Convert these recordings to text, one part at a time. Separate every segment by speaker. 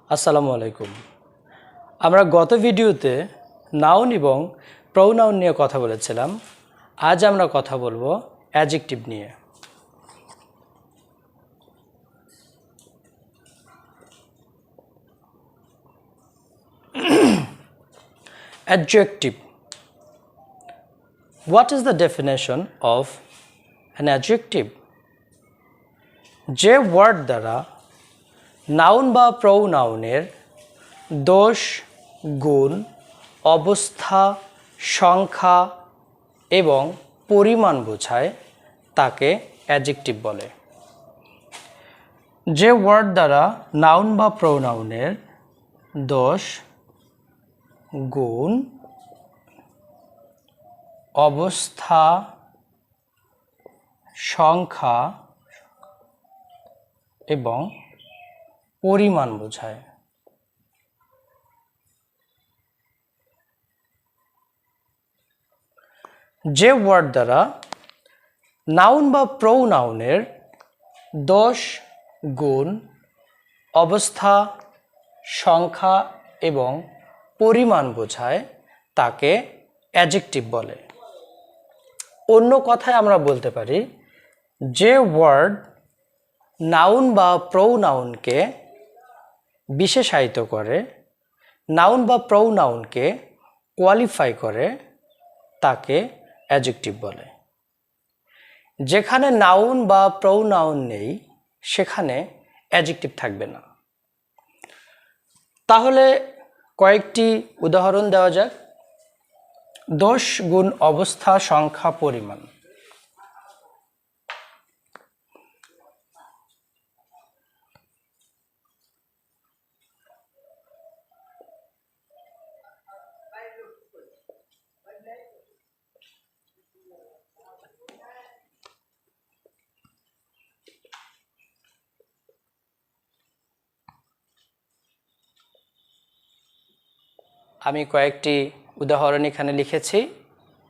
Speaker 1: আসসালামু আলাইকুম। আমরা গত ভিডিওতে নাউন এবং প্রোনাউন নিয়ে কথা বলেছিলাম। আজ আমরা কথা বলবো অ্যাডজেক্টিভ নিয়ে। Adjective. What is the definition of an adjective? যে ওয়ার্ড দ্বারা নাউন বা প্রোনাউনের দোষ, গুণ, অবস্থা, সংখ্যা এবং পরিমাণ বোঝায় তাকে অ্যাডজেক্টিভ বলে। যে ওয়ার্ড দ্বারা নাউন বা প্রোনাউনের দোষ, গুণ, অবস্থা, সংখ্যা এবং পরিমাণ বোঝায়। যে ওয়ার্ড দ্বারা নাউন বা প্রোনাউনের দোষ, গুণ, অবস্থা, সংখ্যা এবং পরিমাণ বোঝায় তাকে অ্যাডজেক্টিভ বলে। অন্য কথায় আমরা বলতে পারি যে ওয়ার্ড নাউন বা প্রোনাউনকে বিশেষায়িত করে, নাউন বা প্রোনাউনকে কোয়ালিফাই করে তাকে অ্যাডজেক্টিভ বলে। যেখানে নাউন বা প্রোনাউন নেই সেখানে অ্যাডজেক্টিভ থাকবে না। তাহলে কয়েকটি উদাহরণ দেওয়া যাক। দোষ, গুণ, অবস্থা, সংখ্যা, পরিমাণ। আমি কয়েকটি উদাহরণ এখানে লিখেছি,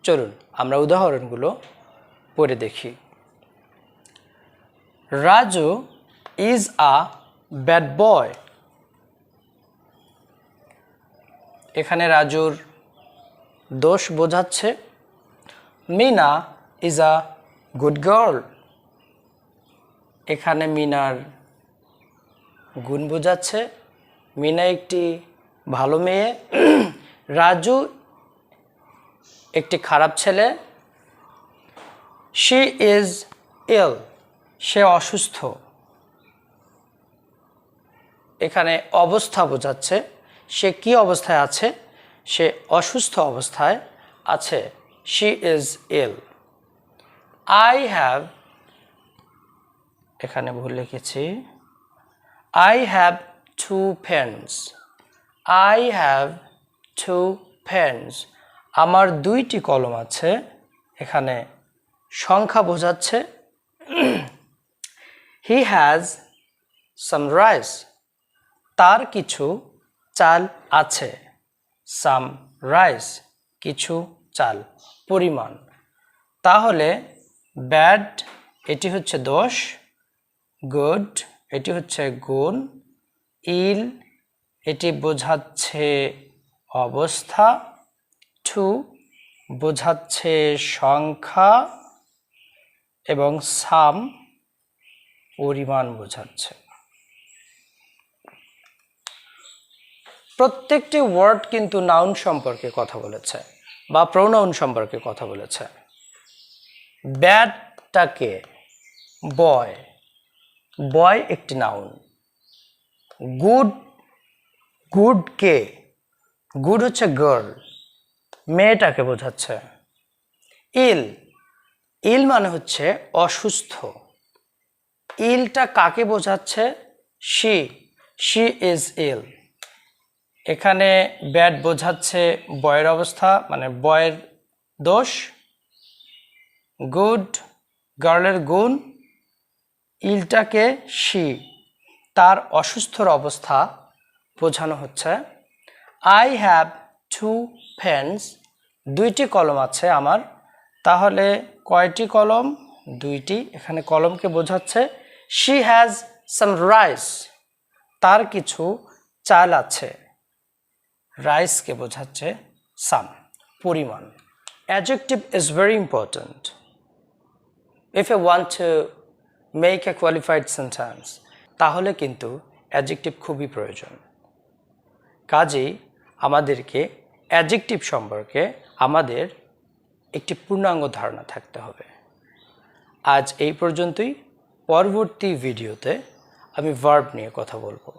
Speaker 1: চলুন আমরা উদাহরণগুলো পড়ে দেখি। Raju is a bad boy. এখানে রাজুর দোষ বোঝাচ্ছে। Meena is a good girl. এখানে মিনার গুণ বোঝাচ্ছে। মিনা একটি ভালো মেয়ে। রাজু একটি খারাপ ছেলে। শি ইজ ইল। সে অসুস্থ। এখানে অবস্থা বোঝাচ্ছে। সে কি অবস্থায় আছে? সে অসুস্থ অবস্থায় আছে। She is ill. I have, এখানে ভুল লিখেছি। I have two pens. I have two pens. আমার দুইটি কলম আছে। এখানে সংখ্যা বোঝাচ্ছে। He has some rice. তার কিছু চাল আছে। সাম রাইস, কিছু চাল, পরিমাণ। তাহলে ব্যাড এটি হচ্ছে দোষ, গুড এটি হচ্ছে গুণ, ইল এটি বোঝাচ্ছে অবস্থা, টু বোঝাচ্ছে সংখ্যা এবং সাম পরিমাণ বোঝাচ্ছে। প্রত্যেকটি ওয়ার্ড কিন্তু নাউন সম্পর্কে কথা বলেছে বা প্রোনাউন সম্পর্কে কথা বলেছে। ব্যাডটাকে বয়, বয় একটি নাউন। গুড, গুডকে, গুড হচ্ছে গার্ল, মেয়েটাকে বোঝাচ্ছে। ইল, ইল মানে হচ্ছে অসুস্থ। ইলটা কাকে বোঝাচ্ছে? She, she is ill. এখানে ব্যাড বোঝাচ্ছে বয়ের অবস্থা, মানে বয়ের দোষ। গুড গার্লের গুণ। ইলটাকে শি, তার অসুস্থর অবস্থা বোঝানো হচ্ছে। I have two Pence. দুইটি কলম আছে আমার। তাহলে কয়টি কলম? দুইটি। এখানে কলমকে বোঝাচ্ছে। She has some rice. তার কিছু চাল আছে, রাইসকে বোঝাচ্ছে সাম, পরিমাণ। Adjective is very important if you want to make a qualified sentence, তাহলে কিন্তু অ্যাডজেক্টিভ খুবই প্রয়োজন। কাজেই আমাদেরকে অ্যাডজেক্টিভ সম্পর্কে আমাদের একটি পূর্ণাঙ্গ ধারণা থাকতে হবে। আজ এই পর্যন্তই। পরবর্তী ভিডিওতে আমি ভার্ব নিয়ে কথা বলবো।